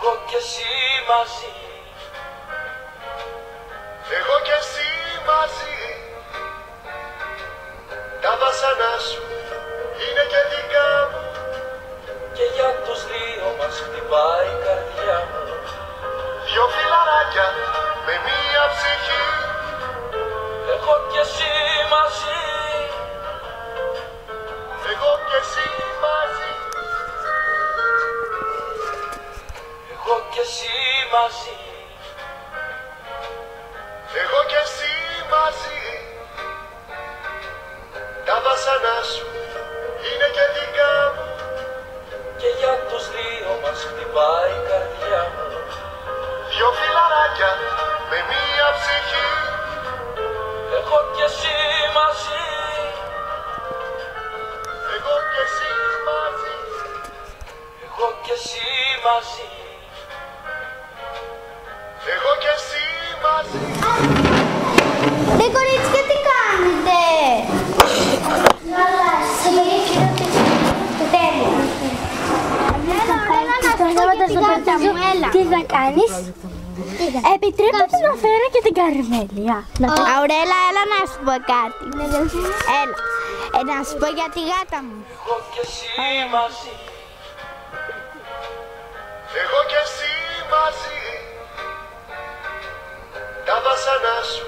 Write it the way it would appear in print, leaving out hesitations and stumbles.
Εγώ κι εσύ μαζί. Εγώ κι εσύ μαζί. Τα βασανά σου είναι και δικά μου. Και για τους δύο μας χτυπάει η καρδιά μου. Δυο φιλαράκια με μία ψυχή. Εγώ κι εσύ μαζί. Εγώ κι εσύ μαζί. Εγώ κι εσύ μαζί. Εγώ κι εσύ μαζί. Τα βασανά σου είναι και δικά μου. Και για τους δύο μας χτυπάει η καρδιά μου. Δυο φιλαράκια με μία ψυχή. Εγώ κι εσύ μαζί. Εγώ κι εσύ μαζί. Εγώ κι εσύ μαζί. Εγώ κι εσύ μαζί. Ρε κορίτσια, τι κάνετε? Καλά, εσύ. Τέλεια. Έλα να σου πω για την γάτα μου, έλα. Τι θα κάνεις? Επιτρέπετε να φέρω και την Καρμέλια. Αουρέλα, έλα να σου πω κάτι. Έλα. Να σου πω για τη γάτα μου. Εγώ κι εσύ μαζί. Εγώ κι εσύ μαζί. Τα βασανά σου